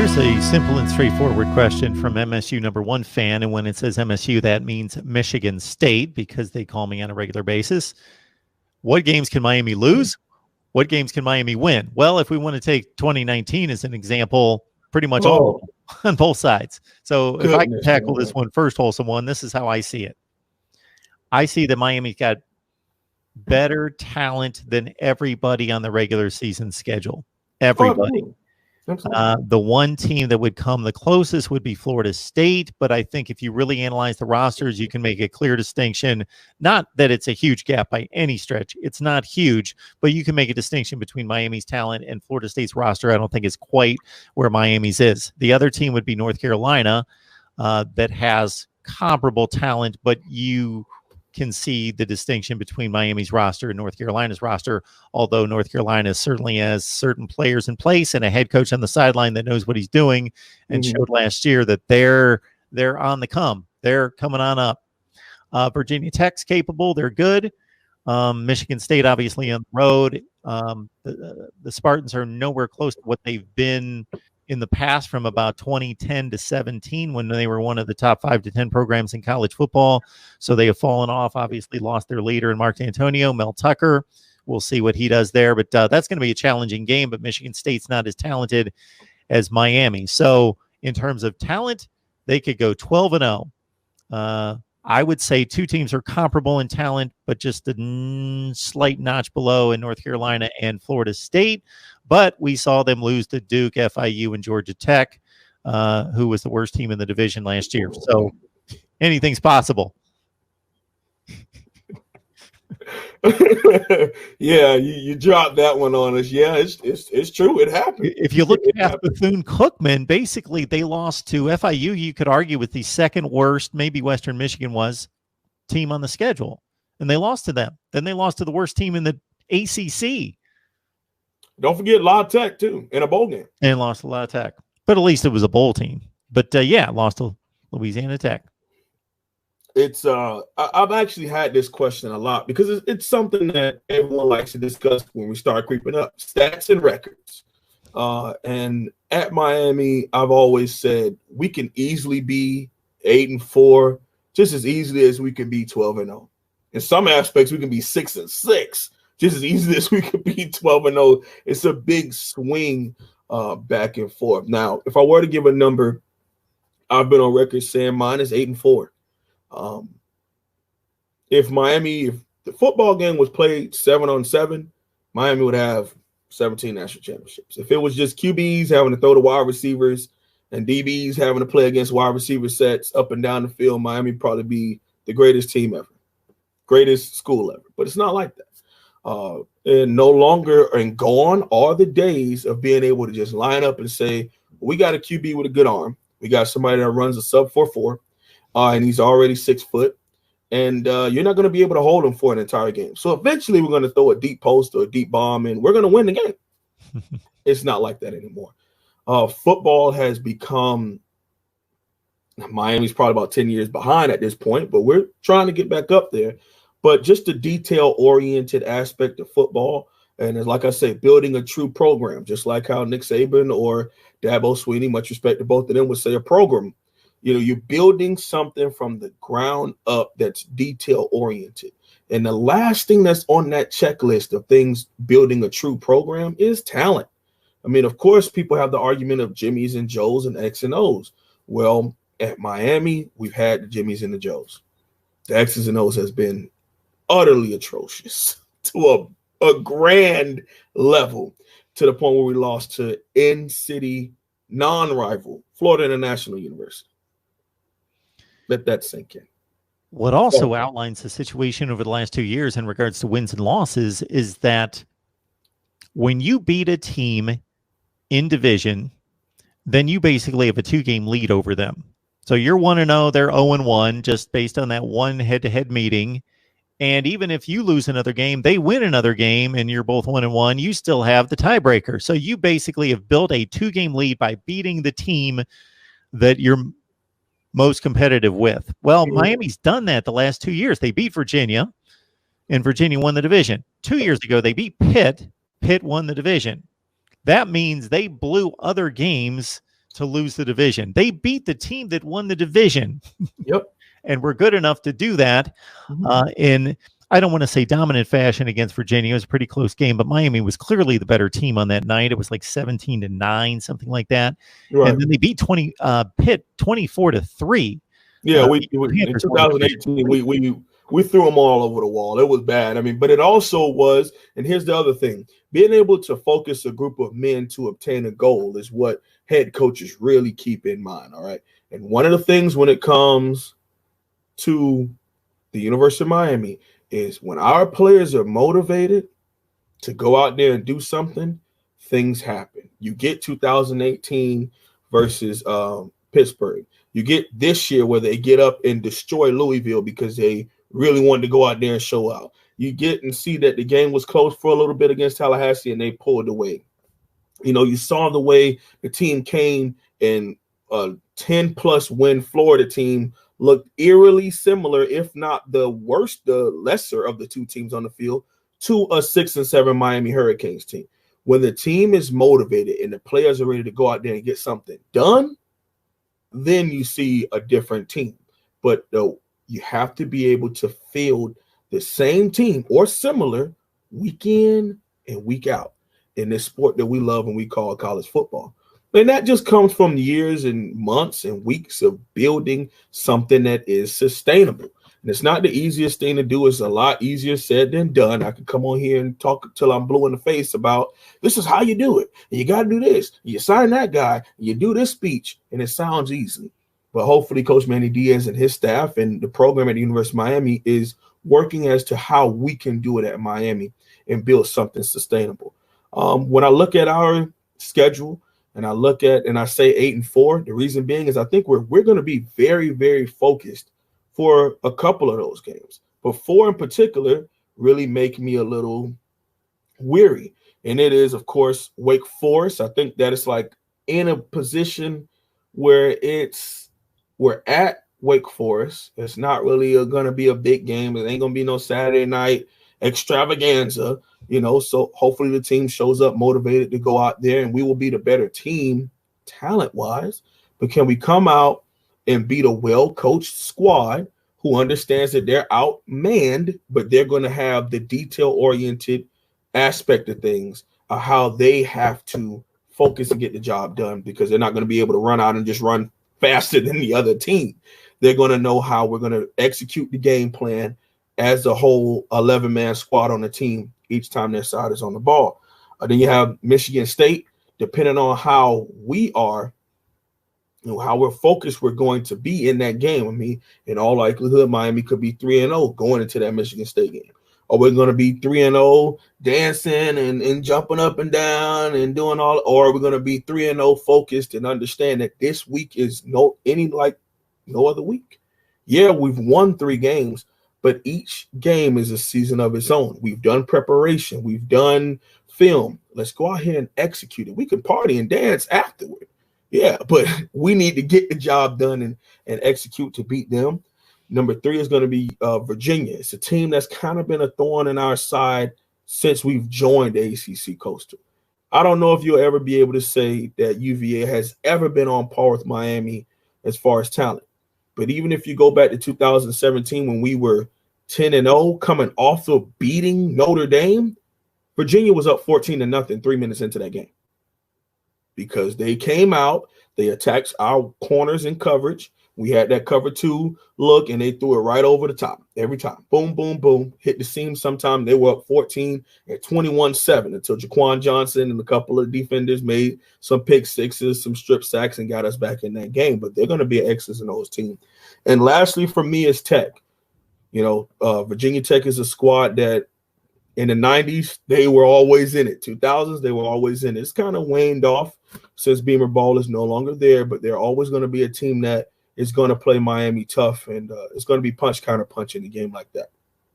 Here's a simple and straightforward question from MSU #1 fan. And when it says MSU, that means Michigan State, because they call me on a regular basis. What games can Miami lose? What games can Miami win? Well, if we want to take 2019 as an example, pretty much all on both sides. So if I can tackle this one first, wholesome one, this is how I see it. I see that Miami's got better talent than everybody on the regular season schedule. Everybody. The one team that would come the closest would be Florida State, but I think if you really analyze the rosters, you can make a clear distinction. Not that it's a huge gap by any stretch. It's not huge, but you can make a distinction between Miami's talent and Florida State's roster. I don't think it's quite where Miami's is. The other team would be North Carolina, that has comparable talent, but you can see the distinction between Miami's roster and North Carolina's roster, although North Carolina certainly has certain players in place and a head coach on the sideline that knows what he's doing and showed last year that they're on the come. They're coming on up. Virginia Tech's capable. They're good. Michigan State, obviously, on the road. The Spartans are nowhere close to what they've been in the past from about 2010 to 17 when they were one of the top 5 to 10 programs in college football. So they have fallen off, obviously lost their leader in Mark Antonio, Mel Tucker. We'll see what he does there, but that's going to be a challenging game, but Michigan State's not as talented as Miami. So in terms of talent, they could go 12-0. I would say two teams are comparable in talent, but just a slight notch below in North Carolina and Florida State. But we saw them lose to Duke, FIU, and Georgia Tech, who was the worst team in the division last year. So anything's possible. Yeah, you dropped that one on us. Yeah, it's true. It happened. If you look at Bethune-Cookman, basically they lost to FIU. You could argue with the second worst, maybe Western Michigan was, team on the schedule, and they lost to them. Then they lost to the worst team in the ACC. Don't forget La Tech too in a bowl game, and lost to La Tech. But at least it was a bowl team. But yeah, lost to Louisiana Tech. It's I've actually had this question a lot because it's something that everyone likes to discuss when we start creeping up stats and records. And at Miami, I've always said we can easily be 8-4, just as easily as we can be 12-0. In some aspects, we can be 6-6, just as easily as we could be 12-0. It's a big swing back and forth. Now, if I were to give a number, I've been on record saying mine is 8-4. If the football game was played 7-on-7, Miami would have 17 national championships. If it was just QBs having to throw to wide receivers and DBs having to play against wide receiver sets up and down the field, Miami would probably be the greatest team ever, greatest school ever. But it's not like that. And no longer and gone are the days of being able to just line up and say, we got a QB with a good arm. We got somebody that runs a sub 4.4. And he's already 6 foot, and you're not going to be able to hold him for an entire game. So eventually we're going to throw a deep post or a deep bomb, and we're going to win the game. It's not like that anymore. Football has become – Miami's probably about 10 years behind at this point, but we're trying to get back up there. But just the detail-oriented aspect of football, and like I say, building a true program, just like how Nick Saban or Dabo Swinney, much respect to both of them, would say a program. You know, you're building something from the ground up that's detail oriented. And the last thing that's on that checklist of things building a true program is talent. I mean, of course, people have the argument of Jimmys and Joes and X and O's. Well, at Miami, we've had the Jimmys and the Joes. The X's and O's has been utterly atrocious to a grand level, to the point where we lost to in-city non-rival Florida International University. Let that sink in. What also outlines the situation over the last 2 years in regards to wins and losses is that when you beat a team in division, then you basically have a 2-game lead over them. So you're 1-0, they're 0-1, just based on that one head-to-head meeting. And even if you lose another game, they win another game, and you're both 1-1, you still have the tiebreaker. So you basically have built a 2-game lead by beating the team that you're most competitive with. Well, Miami's done that the last 2 years. They beat Virginia, and Virginia won the division. 2 years ago, they beat Pitt. Pitt won the division. That means they blew other games to lose the division. They beat the team that won the division. Yep. And we're good enough to do that in, I don't want to say dominant fashion against Virginia. It was a pretty close game, but Miami was clearly the better team on that night. It was like 17-9, something like that. Right. And then they beat Pitt 24-3. Yeah, we in 2018 we threw them all over the wall. It was bad. I mean, but it also was, and here's the other thing: being able to focus a group of men to obtain a goal is what head coaches really keep in mind. All right, and one of the things when it comes to the University of Miami is when our players are motivated to go out there and do something, things happen. You get 2018 versus Pittsburgh. You get this year where they get up and destroy Louisville because they really wanted to go out there and show out. You get and see that the game was close for a little bit against Tallahassee and they pulled away. You know, you saw the way the team came and a 10-plus win Florida team looked eerily similar, if not the worst, the lesser of the two teams on the field, to a 6-7 Miami Hurricanes team. When the team is motivated and the players are ready to go out there and get something done, then you see a different team. But you have to be able to field the same team or similar week in and week out in this sport that we love and we call college football. And that just comes from years and months and weeks of building something that is sustainable. And it's not the easiest thing to do. It's a lot easier said than done. I could come on here and talk till I'm blue in the face about this is how you do it. And you got to do this. You sign that guy. And you do this speech. And it sounds easy. But hopefully Coach Manny Diaz and his staff and the program at the University of Miami is working as to how we can do it at Miami and build something sustainable. When I look at our schedule, and I look at and I say 8-4, the reason being is I think we're going to be very, very focused for a couple of those games. But 4 in particular really make me a little weary. And it is, of course, Wake Forest. I think that it's like in a position where we're at Wake Forest. It's not really going to be a big game. It ain't going to be no Saturday night extravaganza. You know, so hopefully the team shows up motivated to go out there and we will be the better team talent-wise. But can we come out and beat a well-coached squad who understands that they're outmanned, but they're going to have the detail-oriented aspect of things, how they have to focus and get the job done because they're not going to be able to run out and just run faster than the other team. They're going to know how we're going to execute the game plan as a whole 11-man squad on the team each time their side is on the ball. Then you have Michigan State, depending on how we are, you know, how we're focused, we're going to be in that game. I mean, in all likelihood, Miami could be 3-0 going into that Michigan State game. Or we're going to be 3-0 dancing and jumping up and down and doing all, or we're going to be 3-0 focused and understand that this week is no other week. Yeah, we've won 3 games, but each game is a season of its own. We've done preparation. We've done film. Let's go out here and execute it. We can party and dance afterward. Yeah, but we need to get the job done and execute to beat them. Number 3 is going to be Virginia. It's a team that's kind of been a thorn in our side since we've joined the ACC Coastal. I don't know if you'll ever be able to say that UVA has ever been on par with Miami as far as talent. But even if you go back to 2017 when we were 10-0 coming off of beating Notre Dame, Virginia was up 14-0 3 minutes into that game. Because they came out, they attacked our corners in coverage. We had that cover 2 look, and they threw it right over the top every time. Boom, boom, boom. Hit the seam sometime. They were up 14 at 21-7 until Jaquan Johnson and a couple of defenders made some pick sixes, some strip sacks, and got us back in that game. But they're going to be an X's and O's team. And lastly, for me, is Tech. You know, Virginia Tech is a squad that in the 90s, they were always in it. 2000s, they were always in it. It's kind of waned off since Beamer Ball is no longer there, but they're always going to be a team that is going to play Miami tough, and it's going to be punch, counter punch in a game like that.